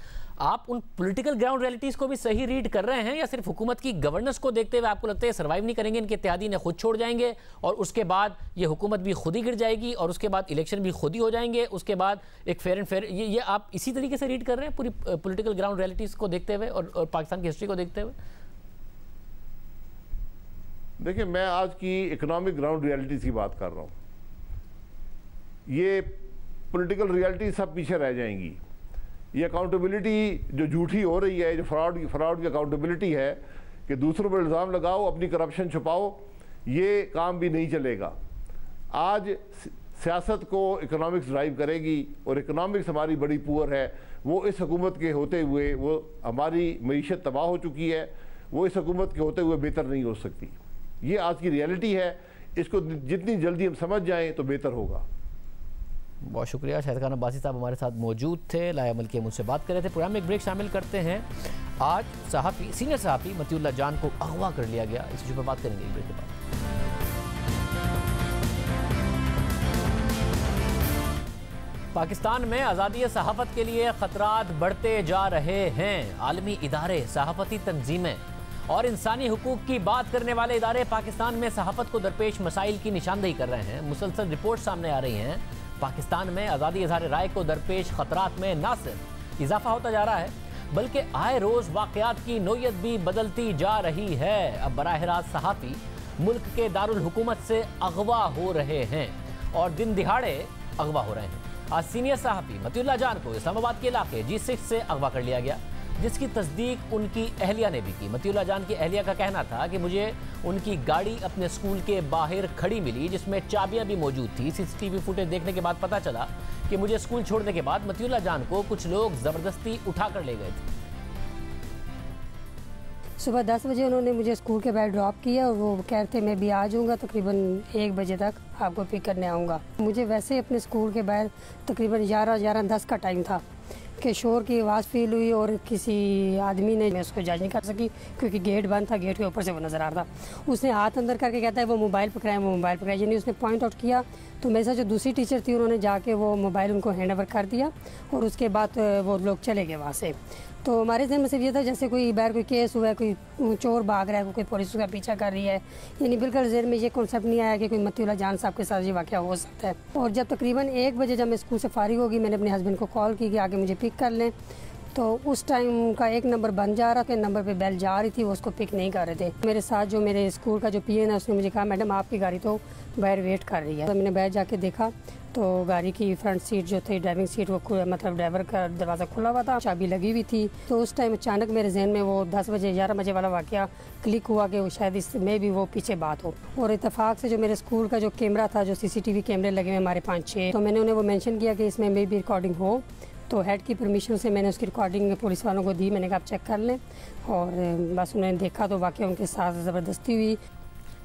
आप उन पॉलिटिकल ग्राउंड रियलिटीज़ को भी सही रीड कर रहे हैं, या सिर्फ हुकूमत की गवर्नेंस को देखते हुए आपको लगता है सर्वाइव नहीं करेंगे, इनके इत्तेहादी ने खुद छोड़ जाएंगे और उसके बाद ये हुकूमत भी खुद ही गिर जाएगी और उसके बाद इलेक्शन भी खुद ही हो जाएंगे, उसके बाद एक फेयर एंड फेयर, ये आप इसी तरीके से रीड कर रहे हैं पूरी पॉलिटिकल ग्राउंड रियलिटीज़ को देखते हुए और पाकिस्तान की हिस्ट्री को देखते हुए? देखिए, मैं आज की इकोनॉमिक ग्राउंड रियलिटीज़ की बात कर रहा हूँ। ये पॉलिटिकल रियलिटी सब पीछे रह जाएंगी। ये अकाउंटेबिलिटी जो झूठी हो रही है, जो फ्रॉड की अकाउंटेबिलिटी है कि दूसरों पर इल्ज़ाम लगाओ, अपनी करप्शन छुपाओ, ये काम भी नहीं चलेगा। आज सियासत को इकोनॉमिक्स ड्राइव करेगी, और इकोनॉमिक्स हमारी बड़ी पुअर है। वो इस हुकूमत के होते हुए, वो हमारी मईशत तबाह हो चुकी है, वो इस हुकूमत के होते हुए बेहतर नहीं हो सकती। ये आज की रियलिटी है, इसको जितनी जल्दी हम समझ जाएं तो बेहतर होगा। बहुत शुक्रिया। शाहिद खान अब्बासी साहब हमारे साथ मौजूद थे, लाए अमल के मुझसे बात कर रहे थे। प्रोग्राम में एक ब्रेक शामिल करते हैं। आज सहाफ़ी, सीनियर सहाफ़ी मतीउल्लाह जान को अगवा कर लिया गया, इस विषय पर बात करेंगे ब्रेक के बाद। पाकिस्तान में आज़ादी सहाफ़त के लिए ख़तरात बढ़ते जा रहे हैं। आलमी इदारे, सहाफ़ती तंजीमें और इंसानी हुकूक की बात करने वाले इदारे पाकिस्तान में सहाफ़त को दरपेश मसाइल की निशानदेही कर रहे हैं। मुसलसल रिपोर्ट सामने आ रही हैं। पाकिस्तान में आज़ादी इज़हार राय को दरपेश ख़तरात में ना सिर्फ इजाफा होता जा रहा है, बल्कि आए रोज वाकयात की नोयत भी बदलती जा रही है। अब बराह रास्त सहाफ़ी मुल्क के दारुल हुकूमत से अगवा हो रहे हैं और दिन दिहाड़े अगवा हो रहे हैं। आज सीनियर सहाफ़ी मतीउल्लाह जान को इस्लामाबाद के इलाके G6 से अगवा कर लिया गया, जिसकी तस्दीक उनकी अहलिया ने भी की। मतीउल्लाह जान की अहलिया का कहना था कि मुझे उनकी गाड़ी अपने स्कूल के बाहर खड़ी मिली, जिसमें चाबियां भी मौजूद थी। CCTV फुटेज देखने के बाद पता चला कि मुझे स्कूल छोड़ने के बाद मतीउल्लाह जान को कुछ लोग ज़बरदस्ती उठा कर ले गए थे। सुबह 10 बजे उन्होंने मुझे स्कूल के बाहर ड्रॉप किया और वो कह रहे थे मैं भी आ जाऊँगा, तकरीबन 1 बजे तक आपको पिक करने आऊँगा। मुझे वैसे अपने स्कूल के बाहर तकरीबन 11:10 का टाइम था कि शोर की आवाज़ फील हुई और किसी आदमी ने, मैं उसको जज नहीं कर सकी क्योंकि गेट बंद था, गेट के ऊपर से वो नज़र आ रहा था। उसने हाथ अंदर करके कहता है वो मोबाइल पकड़ाए, वो मोबाइल पकड़ाए, यानी उसने पॉइंट आउट किया। तो मेरे साथ जो दूसरी टीचर थी उन्होंने जाके वो मोबाइल उनको हैंड ओवर कर दिया और उसके बाद वो लोग चले गए वहाँ से। तो हमारे जहन में सिर्फ ये था जैसे कोई बाहर कोई केस हुआ है, कोई चोर भाग रहा है, कोई पुलिस उसका पीछा कर रही है, यानी बिल्कुल जहन में ये कॉन्सेप्ट नहीं आया कि कोई मतीउल्लाह जान साहब के साथ ये वाक़या हो सकता है। और जब तकरीबन 1 बजे जब मैं स्कूल से फारिग होगी, मैंने अपने हस्बैंड को कॉल की कि आगे मुझे पिक कर लें। तो उस टाइम का एक नंबर बन जा रहा था, नंबर पे बेल जा रही थी, वो उसको पिक नहीं कर रहे थे। मेरे साथ जो मेरे स्कूल का जो PN है उसने मुझे कहा मैडम आपकी गाड़ी तो बाहर वेट कर रही है। तो मैंने बाहर जाके देखा तो गाड़ी की फ्रंट सीट जो थी, ड्राइविंग सीट, वो मतलब ड्राइवर का दरवाज़ा खुला हुआ था, चाबी लगी हुई थी। तो उस टाइम अचानक मेरे जहन में वो 10 बजे 11 बजे वाला वाक़या क्लिक हुआ कि वो शायद इसमें भी वो पीछे बात हो। और इत्तेफाक से जो मेरे स्कूल का जो कैमरा था, जो CCTV कैमरे लगे हुए हमारे 5-6, तो मैंने उन्हें वो मेंशन किया कि इसमें मे भी रिकॉर्डिंग हो। तो हेड की परमिशन से मैंने उसकी रिकॉर्डिंग पुलिस वालों को दी। मैंने कहा आप चेक कर लें, और बस उन्होंने देखा तो वाकई उनके साथ ज़बरदस्ती हुई।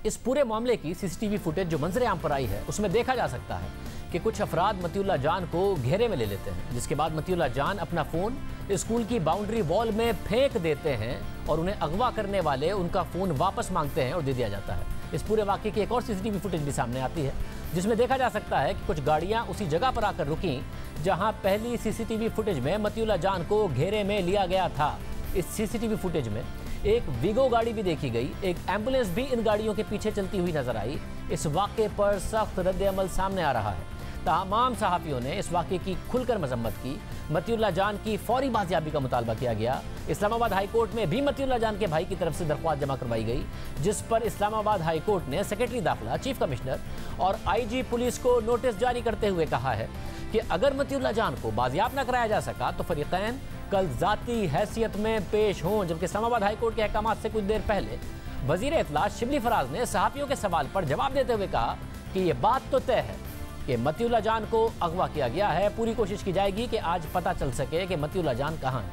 इस पूरे मामले की CCTV फुटेज जो मंजरे आम पर आई है उसमें देखा जा सकता है कि कुछ अफराद मतीउल्लाह जान को घेरे में ले लेते हैं, जिसके बाद मतीउल्लाह जान अपना फ़ोन स्कूल की बाउंड्री वॉल में फेंक देते हैं और उन्हें अगवा करने वाले उनका फ़ोन वापस मांगते हैं और दे दिया जाता है। इस पूरे वाक़े की एक और CCTV फुटेज भी सामने आती है, जिसमें देखा जा सकता है कि कुछ गाड़ियां उसी जगह पर आकर रुकीं जहां पहली CCTV फुटेज में मतीउल्लाह जान को घेरे में लिया गया था। इस CCTV फुटेज में एक वीगो गाड़ी भी देखी गई, एक एम्बुलेंस भी इन गाड़ियों के पीछे चलती हुई नजर आई। इस वाक़े पर सख्त रद्द-ए-अमल सामने आ रहा है। तमाम सहाफ़ियों ने इस वाक़े की खुलकर मजम्मत की। मतीउल्लाह जान की फौरी बाजियाबी का मुतालबा किया गया। इस्लामाबाद हाई कोर्ट में भी मतीउल्लाह जान के भाई की तरफ से दरख्वास्त जमा करवाई गई, जिस पर इस्लामाबाद हाई कोर्ट ने सेक्रेटरी दाखिला, चीफ कमिश्नर और IG पुलिस को नोटिस जारी करते हुए कहा है कि अगर मतीउल्लाह जान को बाजियाब न कराया जा सका तो फरीक़ैन कल ज़ाती हैसियत में पेश हों। जबकि इस्लामाबाद हाई कोर्ट के अहकामात से कुछ देर पहले वज़ीर इत्तलात शिबली फराज ने सहाफ़ियों के सवाल पर जवाब देते हुए कहा कि ये बात तो तय है कि मतीउल्लाह जान को अगवा किया गया है। पूरी कोशिश की जाएगी कि आज पता चल सके कि मतीउल्लाह जान कहाँ है।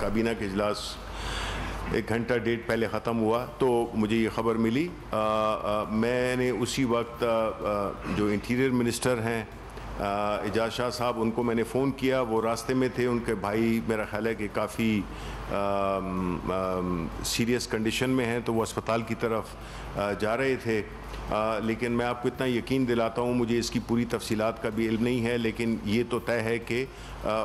काबीना के इजलास 1 घंटा डेढ़ पहले ख़त्म हुआ तो मुझे ये ख़बर मिली। मैंने उसी वक्त जो इंटीरियर मिनिस्टर हैं एजाज शाह साहब, उनको मैंने फ़ोन किया। वो रास्ते में थे, उनके भाई मेरा ख्याल है कि काफ़ी सीरियस कंडीशन में हैं, तो वो अस्पताल की तरफ जा रहे थे। लेकिन मैं आपको इतना यकीन दिलाता हूँ, मुझे इसकी पूरी तफसीलात का भी इल्म नहीं है, लेकिन ये तो तय है कि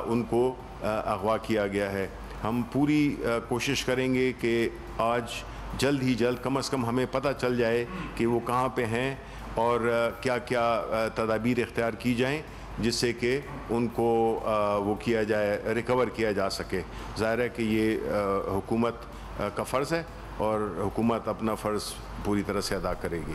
उनको अगवा किया गया है। हम पूरी कोशिश करेंगे कि आज जल्द ही जल्द कम से कम हमें पता चल जाए कि वो कहाँ पे हैं और क्या क्या तदाबीर इख्तियार की जाएं जिससे कि उनको वो किया जाए, रिकवर किया जा सके। ज़ाहिर है कि ये हुकूमत का फ़र्ज़ है और हुकूमत अपना फ़र्ज़ पूरी तरह से अदा करेगी।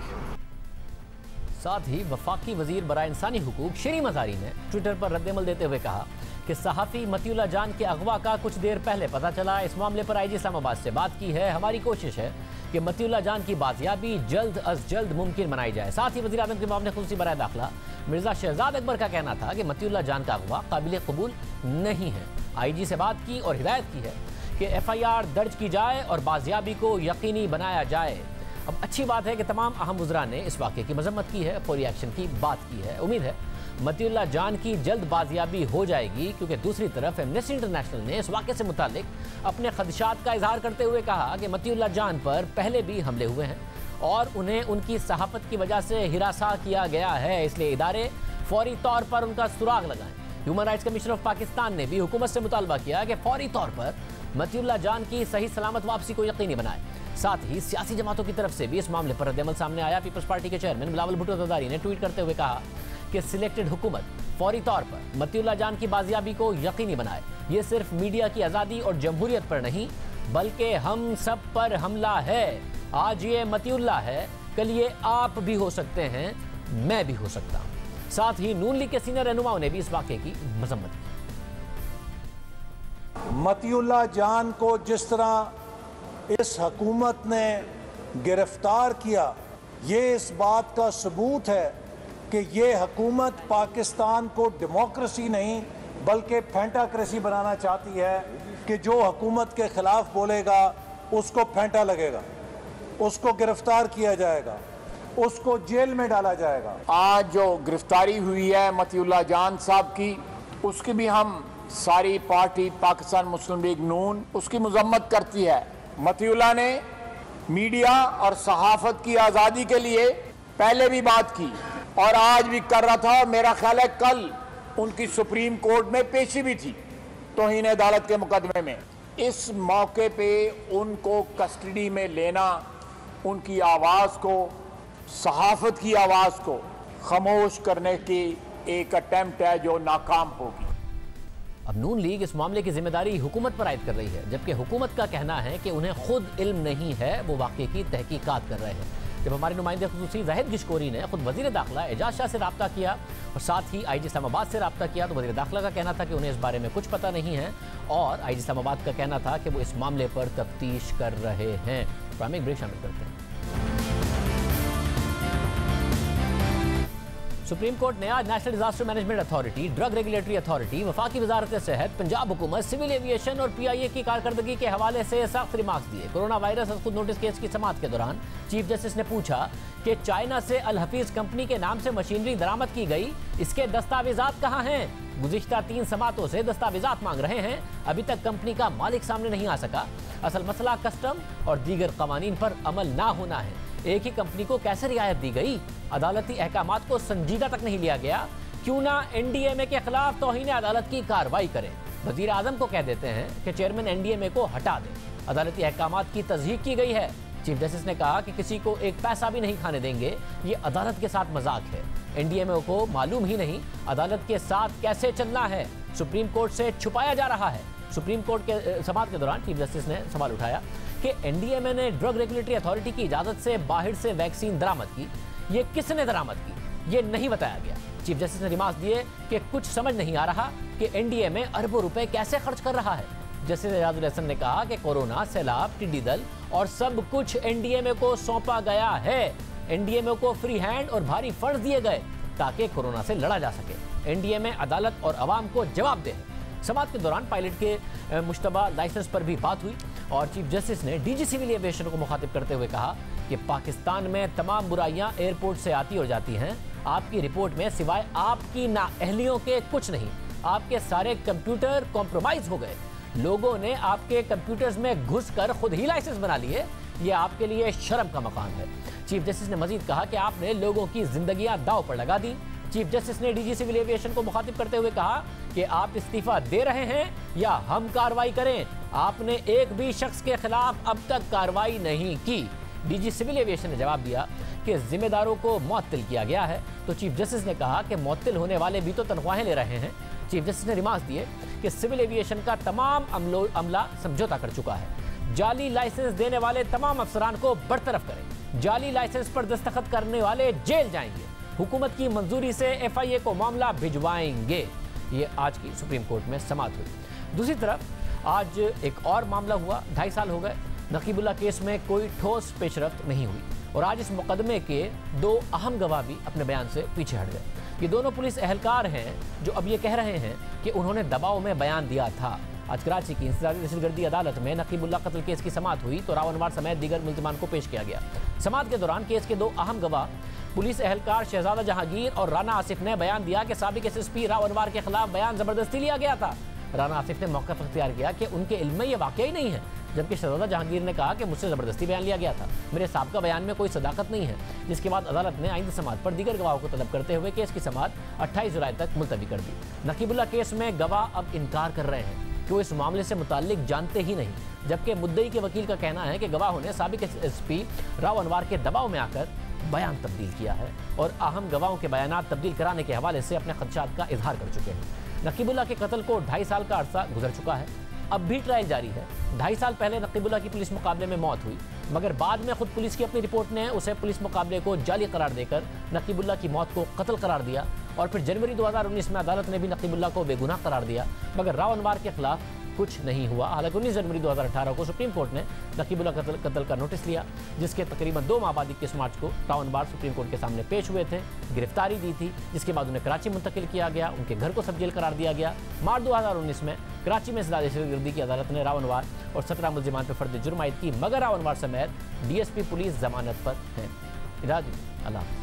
साथ ही वफाकी वज़ीर बराए इंसानी हुकूक शरीम अज़ारी ने ट्विटर पर रद्द-ए-अमल देते हुए कहा कि सहाफ़ी मतीउल्लाह जान के अगवा का कुछ देर पहले पता चला। इस मामले पर IG इस्लामाबाद से बात की है। हमारी कोशिश है कि मतीउल्लाह जान की बाजियाबी जल्द अज जल्द मुमकिन बनाई जाए। साथ ही वज़ीर आज़म के मामले खुसूसी बराए दाखिला मिर्ज़ा शहजाद अकबर का कहना था कि मतीउल्लाह जान का अगवा काबिल कबूल नहीं है। IG से बात की और हिदायत की है कि FIR दर्ज की जाए और बाजियाबी को यकीनी बनाया जाए। अब अच्छी बात है कि तमाम अहम वज़रा ने इस वाक़े की मजम्मत की है, फौरी एक्शन की बात की है। उम्मीद है मतीउल्लाह जान की जल्द बाजियाबी हो जाएगी, क्योंकि दूसरी तरफ एमनेस्टी इंटरनेशनल ने इस वाक़े से मुतालिक अपने खदशात का इजहार करते हुए कहा कि मतीउल्लाह जान पर पहले भी हमले हुए हैं और उन्हें उनकी सहाफ़त की वजह से हिरासा किया गया है, इसलिए इदारे फौरी तौर पर उनका सुराग लगाएं। Human rights commission of Pakistan ने भी हुकूमत से मुतालबा किया कि फौरी तौर पर मतीउल्लाह जान की सही सलामत वापसी को यकीनी बनाए। साथ ही सियासी जमातों की तरफ से भी इस मामले पर रद्द-ए-अमल सामने आया। पीपल्स पार्टी के चेयरमैन बिलावल भुट्टो ज़रदारी ने ट्वीट करते हुए कहा कि सिलेक्टेड हुकूमत फौरी तौर पर मतीउल्लाह जान की बाजियाबी को यकीनी बनाए। ये सिर्फ मीडिया की आज़ादी और जमहूरियत पर नहीं बल्कि हम सब पर हमला है। आज ये मतीउल्लाह है, कल ये आप भी हो सकते हैं, मैं भी हो सकता हूं। साथ ही नून लीग के सीनियर रहनुमाओं ने भी इस वाक़े की मजम्मत की। मतीउल्लाह जान को जिस तरह इस हुकूमत ने गिरफ्तार किया, ये इस बात का सबूत है कि ये हुकूमत पाकिस्तान को डेमोक्रेसी नहीं बल्कि फेंटाक्रेसी बनाना चाहती है कि जो हुकूमत के खिलाफ बोलेगा उसको फेंटा लगेगा, उसको गिरफ्तार किया जाएगा, उसको जेल में डाला जाएगा। आज जो गिरफ्तारी हुई है मतीउल्लाह जान साहब की, उसकी भी हम सारी पार्टी पाकिस्तान मुस्लिम लीग नून उसकी मजम्मत करती है। मतीउल्लाह ने मीडिया और सहाफत की आज़ादी के लिए पहले भी बात की और आज भी कर रहा था। मेरा ख्याल है कल उनकी सुप्रीम कोर्ट में पेशी भी थी तौहीन अदालत के मुकदमे में। इस मौके पे उनको कस्टडी में लेना उनकी आवाज़ को, सहाफत की आवाज़ को खामोश करने की एक अटेम्प्ट है जो नाकाम होगी। अब नून लीग इस मामले की जिम्मेदारी हुकूमत पर आयद कर रही है, जबकि हुकूमत का कहना है कि उन्हें खुद इल्म नहीं है, वो वाक़े की तहकीकात कर रहे हैं। जब हमारे नुमाइंदे खुसूसी जाहिद गिशकोरी ने खुद वज़ीर दाखिला एजाज शाह से रब्ता किया और साथ ही IG इस्लामाबाद से रब्ता किया तो वज़ीर दाखिला का कहना था कि उन्हें इस बारे में कुछ पता नहीं है और IG इस्लामाबाद का कहना था कि वो इस मामले पर तफ्तीश कर रहे हैं। प्राइम ब्रेक शामिल करते हैं। सुप्रीम कोर्ट ने आज national disaster management authority, drug regulatory authority, वफाकी वजारत सेहत, पंजाब हुकूमत, सिविल एविएशन और PIA की कारकर्दगी के हवाले से सख्त रिमार्क्स दिए। कोरोना वायरस खुद नोटिस केस की समाअत के दौरान चीफ जस्टिस ने पूछा कि चाइना से अल हफीज कंपनी के नाम से मशीनरी दरामद की गई, इसके दस्तावेजात कहाँ हैं? गुज़िश्ता 3 समातों से दस्तावेजात मांग रहे हैं, अभी तक कंपनी का मालिक सामने नहीं आ सका। असल मसला कस्टम और दीगर कवानीन पर अमल ना होना है। एक ही कंपनी को कैसे रियायत दी गई? अदालती अहकामात को संजीदा तक नहीं लिया गया। क्यों ना NDMA के खिलाफ तौहीन अदालत की कार्रवाई करें? वजीर आजम को कह देते हैं कि चेयरमैन NDMA को हटा दें। अदालती अहकामात की तस्दीक की गई है। चीफ जस्टिस ने कहा कि किसी को एक पैसा भी नहीं खाने देंगे, ये अदालत के साथ मजाक है। NDMA को मालूम ही नहीं अदालत के साथ कैसे चलना है, सुप्रीम कोर्ट से छुपाया जा रहा है। सुप्रीम कोर्ट के समाअत के दौरान चीफ जस्टिस ने सवाल उठाया कि NDMA ने ड्रग रेगुलेटरी अथॉरिटी की इजाजत से बाहर से वैक्सीन दरामद की, ये किसने दरामद की, ये नहीं बताया गया। चीफ जस्टिस ने रिमार्क्स दिए कि कुछ समझ नहीं आ रहा कि NDMA अरबों रुपए कैसे खर्च कर रहा है। जस्टिस एजाजुल हसन ने कहा कि कोरोना, सैलाब, टिड्डी दल और सब कुछ NDMA को सौंपा गया है। NDMA को फ्री हैंड और भारी फंड दिए गए ताकि कोरोना से लड़ा जा सके। NDMA अदालत और अवाम को जवाब दे। समाअत के दौरान पायलट के मुश्तबा लाइसेंस पर भी बात हुई और चीफ जस्टिस ने DG सिविल एविएशन को मुखातिब करते हुए कहा कि पाकिस्तान में तमाम बुराइयां एयरपोर्ट से आती और जाती हैं। आपकी रिपोर्ट में सिवाय आपकी नाअहलियों के कुछ नहीं। आपके सारे कंप्यूटर कॉम्प्रोमाइज हो गए। लोगों ने आपके कंप्यूटर्स में घुसकर खुद ही लाइसेंस बना लिए। ये आपके लिए शर्म का मकाम है। चीफ जस्टिस ने मजीद कहा कि आपने लोगों की जिंदगियां दांव पर लगा दी। चीफ जस्टिस ने DG सिविल एविएशन को मुखातिब करते हुए कहा कि आप इस्तीफा दे रहे हैं या हम कार्रवाई करें। आपने एक भी शख्स के खिलाफ अब तक कार्रवाई नहीं की। DG सिविल एविएशन ने जवाब दिया कि जिम्मेदारों को मुअत्तल किया गया है। तो चीफ जस्टिस ने कहा कि मुअत्तल होने वाले भी तो तनख्वाहें ले रहे हैं। चीफ जस्टिस ने रिमार्क्स दिए कि सिविल एविएशन का तमाम अमला समझौता कर चुका है। जाली लाइसेंस देने वाले तमाम अफसरान को बरतरफ करें। जाली लाइसेंस पर दस्तखत करने वाले जेल जाएंगे। हुकूमत की मंजूरी से FIA को मामला भिजवाएंगे। ये आज की सुप्रीम कोर्ट में समाअत हुई। दूसरी तरफ आज एक और मामला हुआ। 2.5 साल हो गए नकीबुल्लाह केस में कोई ठोस पेशरफ्त नहीं हुई और आज इस मुकदमे के 2 अहम गवाह भी अपने बयान से पीछे हट गए। ये दोनों पुलिस एहलकार हैं जो अब ये कह रहे हैं कि उन्होंने दबाव में बयान दिया था। आज कराची की इंसदादी दहशतगर्दी अदालत में नकीबुल्लाह कत्ल केस की समाअत हुई तो रावनवार समेत दीगर मुल्जिमान को पेश किया गया। समाअत के दौरान केस के 2 अहम गवाह पुलिस एहलकार शहजादा जहांगीर और राना आसिफ ने बयान दिया कि साबिक SSP रावनवार के खिलाफ बयान जबरदस्ती लिया गया था। राना आसिफ ने मौक़िफ़ इख्तियार किया कि उनके इल्म में यह वाक़या ही नहीं है, जबकि शहजादा जहांगीर ने कहा कि मुझसे ज़बरदस्ती बयान लिया गया था, मेरे साहब का बयान में कोई सदाकत नहीं है। जिसके बाद अदालत ने आइंदा समाअत पर दीगर गवाहों को तलब करते हुए केस की समाअत 28 जुलाई तक मुलतवी कर दी। नकीबुल्लाह केस में गवाह अब इनकार कर रहे हैं कि वो इस मामले से मुताल्लिक जानते ही नहीं, जबकि मुद्दई के वकील का कहना है कि गवाहों ने साबिक SSP राव अनवार के दबाव में आकर बयान तब्दील किया है और अहम गवाहों के बयानात तब्दील कराने के हवाले से अपने खदशात का इजहार कर चुके हैं। नकीबुल्लाह के कत्ल को 2.5 साल का अरसा गुजर चुका है, अब भी ट्रायल जारी है। 2.5 साल पहले नकीबुल्लाह की पुलिस मुकाबले में मौत हुई, मगर बाद में खुद पुलिस की अपनी रिपोर्ट ने उसे पुलिस मुकाबले को जाली करार देकर नकीबुल्लाह की मौत को कत्ल करार दिया। और फिर जनवरी 2019 में अदालत ने भी नकीबुल्लाह को बेगुनाह करार दिया, मगर राव अनवार के खिलाफ कुछ नहीं हुआ। हालांकि 19 जनवरी 2018 को सुप्रीम कोर्ट ने नकीबुल्लाह कत्ल का नोटिस लिया, जिसके तकरीबन 2 माह बाद 21 मार्च को राव अनवार सुप्रीम कोर्ट के सामने पेश हुए थे, गिरफ्तारी दी थी, जिसके बाद उन्हें कराची मुंतकिल किया गया, उनके घर को सब जेल करार दिया गया। मार्च 2019 में कराची में दहशतगर्दी की अदालत ने राव अनवार और 17 मुल्जिमान पर फर्द जुर्म आयद की, मगर राव अनवार समेत DSP पुलिस जमानत पर हैं। इजाज़त, अल्लाह।